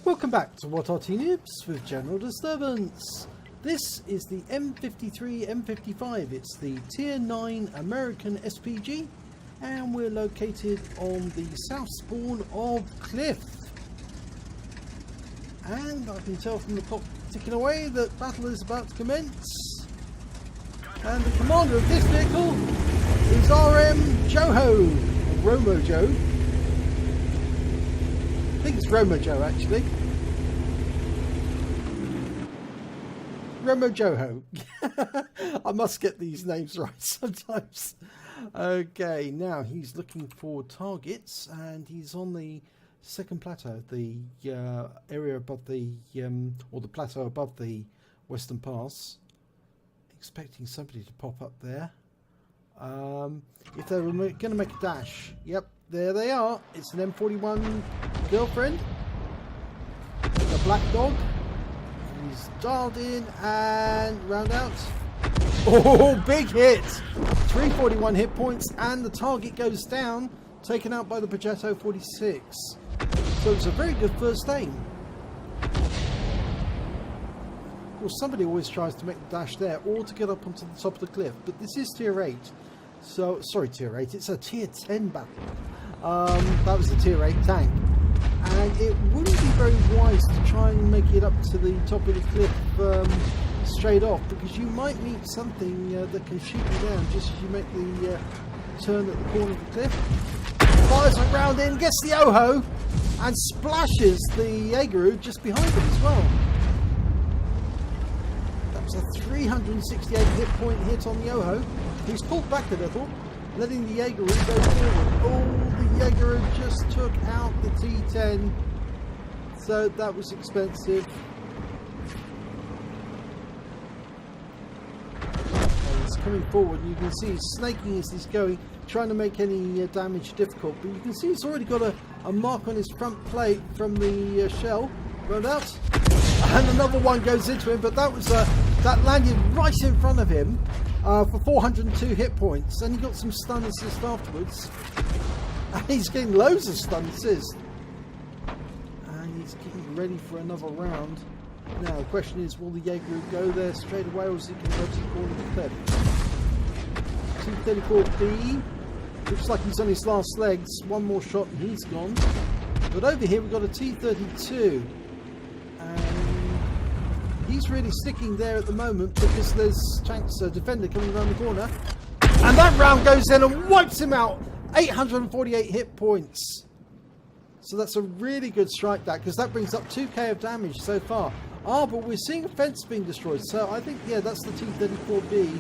Welcome back to What Arty Noobs with General Disturbance. This is the M53 M55. It's the Tier 9 American SPG, and we're located on the south spawn of Cliff. And I can tell from the clock ticking away that battle is about to commence. And the commander of this vehicle is Rmojoho, or Rmojoho. I think it's Rmojoho actually. Rmojoho. I must get these names right sometimes. Okay, now he's looking for targets, and he's on the second plateau, the area above the, or the plateau above the Western Pass. Expecting somebody to pop up there. If they were going to make a dash, yep, there they are. It's an M41 girlfriend, the black dog. He's dialed in and round out. Oh, big hit! 341 hit points, and the target goes down, taken out by the Progetto 46. So it's a very good first aim. Of course, somebody always tries to make the dash there, or to get up onto the top of the cliff. But this is Tier 8. So, sorry, Tier 8. It's a Tier 10 battle. That was the Tier 8 tank. And it wouldn't be very wise to try and make it up to the top of the cliff straight off, because you might meet something that can shoot you down just as you make the turn at the corner of the cliff. Fires a round in, gets the Oho, and splashes the Jaegeru just behind him as well. That was a 368 hit point hit on the Oho. He's pulled back a little, letting the Jaegeru go forward. Oh, the Jaegeru just took out the T10, so that was expensive. He's coming forward, and you can see he's snaking as he's going, trying to make any damage difficult. But you can see he's already got a mark on his front plate from the shell. Run out, and another one goes into him, but that was that landed right in front of him for 402 hit points, and he got some stun assist afterwards. And he's getting loads of stun assist, and he's getting ready for another round. Now the question is, will the Jaegeru go there straight away, or is he going to go to the corner of the cliff? 234B, looks like he's on his last legs. One more shot and he's gone. But over here we've got a T32, and he's really sticking there at the moment because there's tanks, defender coming around the corner, and that round goes in and wipes him out. 848 hit points. So that's a really good strike, that, because that brings up 2k of damage so far. But we're seeing a fence being destroyed, so I think, yeah, that's the T-34B,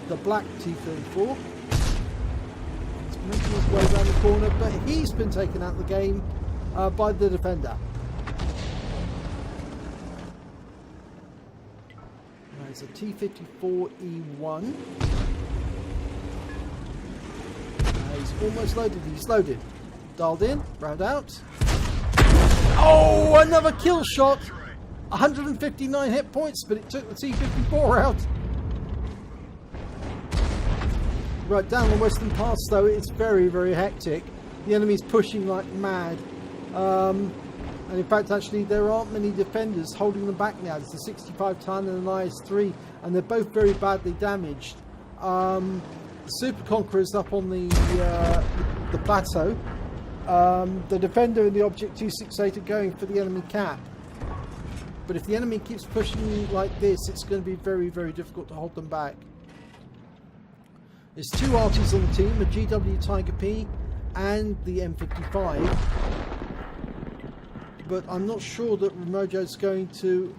the black T-34. He's making his way around the corner, but he's been taken out of the game by the defender. There's a T-54E1. He's almost loaded. He's loaded. Dialed in, round out. Oh, another kill shot. 159 hit points, but it took the T-54 out. Right, down the Western Pass, though, it's very, very hectic. The enemy's pushing like mad. And in fact, actually, there aren't many defenders holding them back now. There's a 65 ton and an IS-3, and they're both very badly damaged. The Super Conqueror's up on the plateau. The defender and the Object 268 are going for the enemy cap. But if the enemy keeps pushing like this, it's going to be very, very difficult to hold them back. There's two Artys on the team, a GW Tiger P and the M55. But I'm not sure that Rmojoho's going to...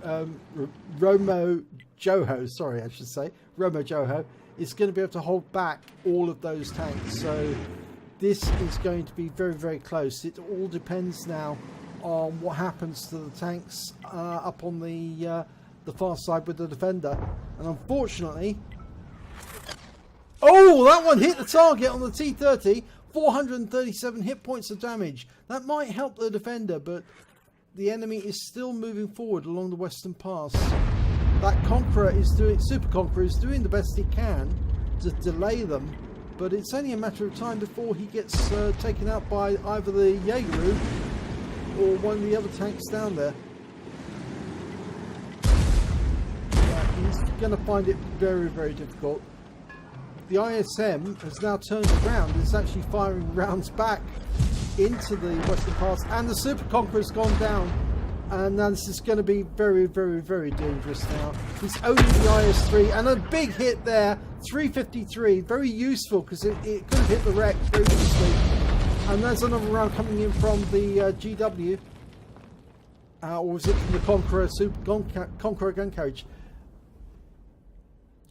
Rmojoho, sorry, I should say. Rmojoho is going to be able to hold back all of those tanks. So this is going to be very, very close. It all depends now on what happens to the tanks up on the far side with the defender. And unfortunately... Oh, that one hit the target on the T-30. 437 hit points of damage. That might help the defender, but the enemy is still moving forward along the Western Pass. That Conqueror is doing, Super Conqueror is doing the best he can to delay them, but it's only a matter of time before he gets taken out by either the Jaegeru or one of the other tanks down there. He's going to find it very, very difficult. The ISM has now turned around. It's actually firing rounds back into the Western Pass, and the Super Conqueror's gone down. And now this is going to be very, very, very dangerous now. He's only the IS-3, and a big hit there. 353, very useful because it could hit the wreck very easily. And there's another round coming in from the GW. Or was it from the Conqueror gun carriage?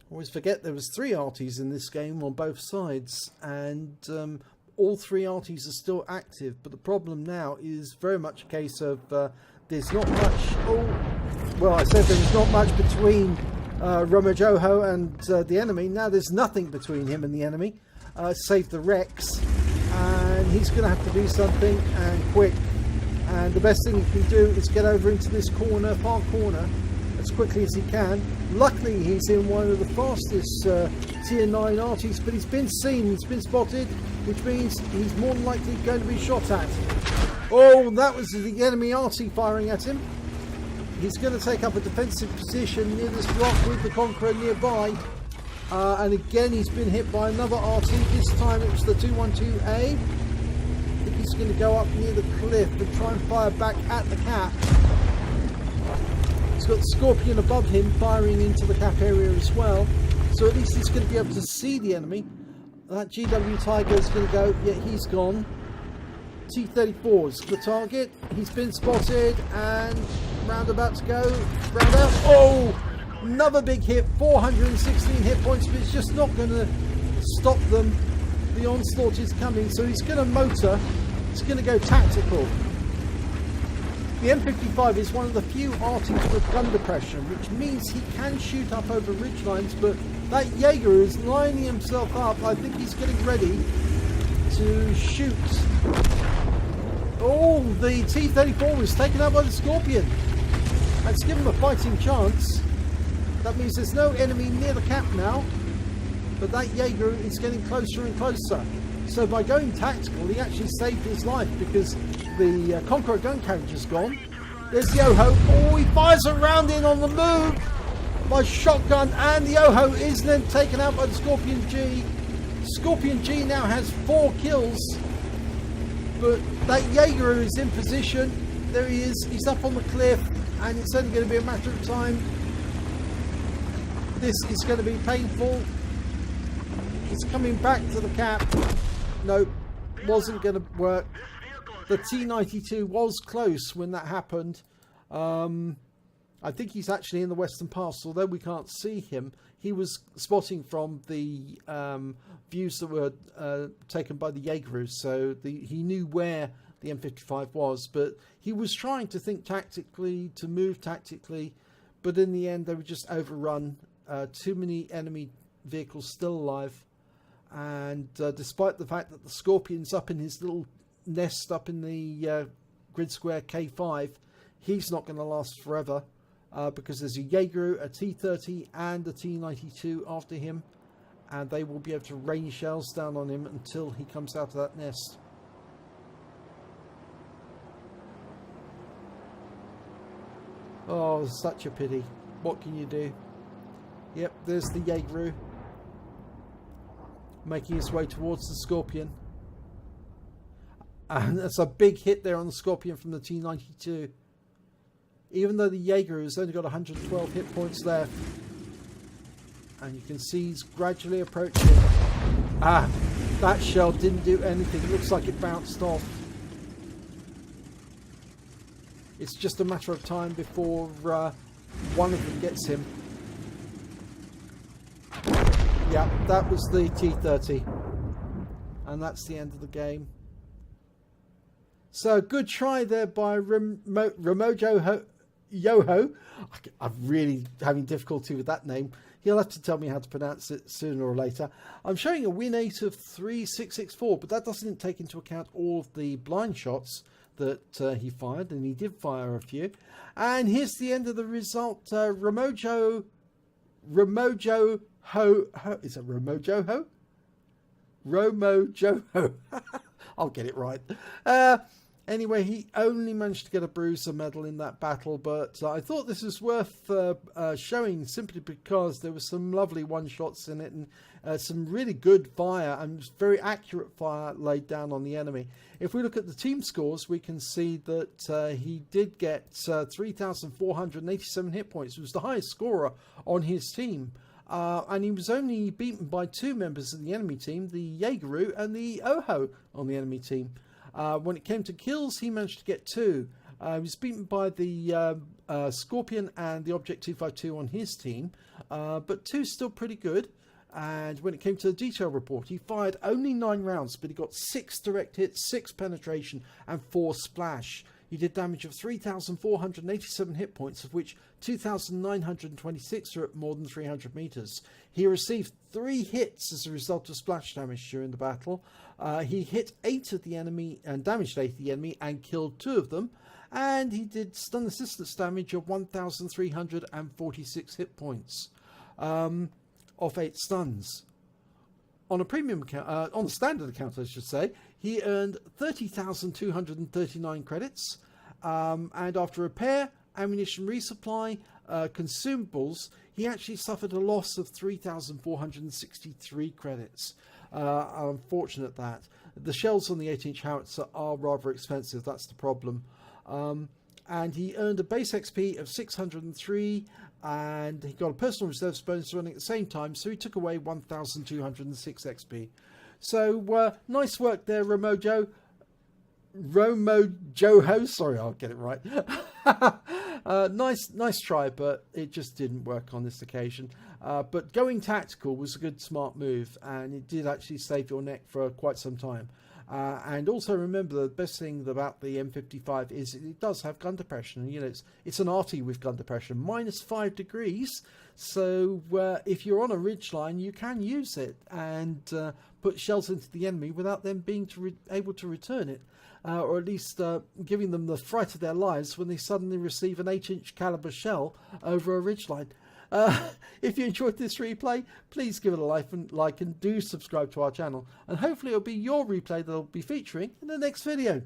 I always forget there was 3 Artys in this game on both sides, and all 3 Artys are still active. But the problem now is very much a case of there's not much. Well, I said there's not much between Rmojoho and the enemy. Now there's nothing between him and the enemy, save the wrecks, and he's going to have to do something, and quick. And the best thing he can do is get over into this corner, far corner, as quickly as he can. Luckily, he's in one of the fastest tier 9 Artys, but he's been seen, he's been spotted, which means he's more than likely going to be shot at. Oh, that was the enemy Arty firing at him. He's going to take up a defensive position near this rock with the Conqueror nearby. And again, he's been hit by another Arty. This time it was the 212A. I think he's going to go up near the cliff and try and fire back at the cap. He's got the Scorpion above him firing into the cap area as well. So at least he's going to be able to see the enemy. That GW Tiger is going to go, yeah, he's gone. T-34's the target. He's been spotted and round about to go. Round out. Oh! Another big hit. 416 hit points, but it's just not going to stop them. The onslaught is coming, so he's going to motor. He's going to go tactical. The M55 is one of the few Artys with gun depression, which means he can shoot up over ridgelines, but that Jaeger is lining himself up. I think he's getting ready to shoot. Oh, the T-34 was taken out by the Scorpion. That's given him a fighting chance. That means there's no enemy near the cap now, but that Jaeger is getting closer and closer. So by going tactical, he actually saved his life because the Conqueror gun carriage is gone. There's Yoho. Oh, he fires a round in on the move by shotgun, and the Yoho is then taken out by the Scorpion G. Scorpion G now has 4 kills, but that Jaeger is in position. There he is. He's up on the cliff, and it's only going to be a matter of time. This is going to be painful. He's coming back to the cap. Nope, wasn't going to work. The T-92 was close when that happened. I think he's actually in the Western Pass, although we can't see him. He was spotting from the views that were taken by the Jaegerus, so he knew where the M55 was, but he was trying to think tactically, to move tactically, but in the end they were just overrun. Too many enemy vehicles still alive, and despite the fact that the Scorpion's up in his little nest up in the grid square K5, he's not going to last forever. Because there's a Jaeger, a T-30 and a T-92 after him, and they will be able to rain shells down on him until he comes out of that nest. Oh, such a pity. What can you do? Yep, there's the Jaeger making his way towards the Scorpion, and that's a big hit there on the Scorpion from the T-92. Even though the Jaeger has only got 112 hit points left. And you can see he's gradually approaching. Ah, that shell didn't do anything. It looks like it bounced off. It's just a matter of time before one of them gets him. Yeah, that was the T-30. And that's the end of the game. So, good try there by Rmojoho. I'm really having difficulty with that name. He'll have to tell me how to pronounce it sooner or later. I'm showing a win rate of 3,664, but that doesn't take into account all of the blind shots that he fired, and he did fire a few. And here's the end of the result. Rmojoho. Is it Rmojoho? Rmojoho. I'll get it right. Anyway, he only managed to get a bruiser medal in that battle, but I thought this was worth showing simply because there were some lovely one-shots in it and some really good fire and very accurate fire laid down on the enemy. If we look at the team scores, we can see that he did get 3,487 hit points. It was the highest scorer on his team. And he was only beaten by 2 members of the enemy team, the Jaegeru and the Oho on the enemy team. When it came to kills, he managed to get 2. He was beaten by the Scorpion and the Object 252 on his team, but 2's still pretty good. And when it came to the detail report, he fired only 9 rounds, but he got 6 direct hits, 6 penetration, and 4 splash. He did damage of 3,487 hit points, of which 2,926 are at more than 300 meters. He received 3 hits as a result of splash damage during the battle. He hit 8 of the enemy and damaged 8 of the enemy and killed 2 of them. And he did stun assistance damage of 1,346 hit points of 8 stuns. On a premium account, on the standard account, I should say, he earned 30,239 credits. And after repair, ammunition resupply, consumables, he actually suffered a loss of 3,463 credits. Unfortunate that. The shells on the 8-inch howitzer are rather expensive, that's the problem. And he earned a base XP of 603, and he got a personal reserves bonus running at the same time, so he took away 1,206 XP. So nice work there, Rmojoho. Sorry, I'll get it right. Nice try, but it just didn't work on this occasion. But going tactical was a good, smart move, and it did actually save your neck for quite some time. And also remember, the best thing about the M55 is it does have gun depression. You know, it's an Arty with gun depression, -5 degrees. So if you're on a ridgeline, you can use it and put shells into the enemy without them being able to return it. Or at least giving them the fright of their lives when they suddenly receive an 8-inch caliber shell over a ridgeline. If you enjoyed this replay, please give it a like and do subscribe to our channel. And hopefully it'll be your replay that I'll be featuring in the next video.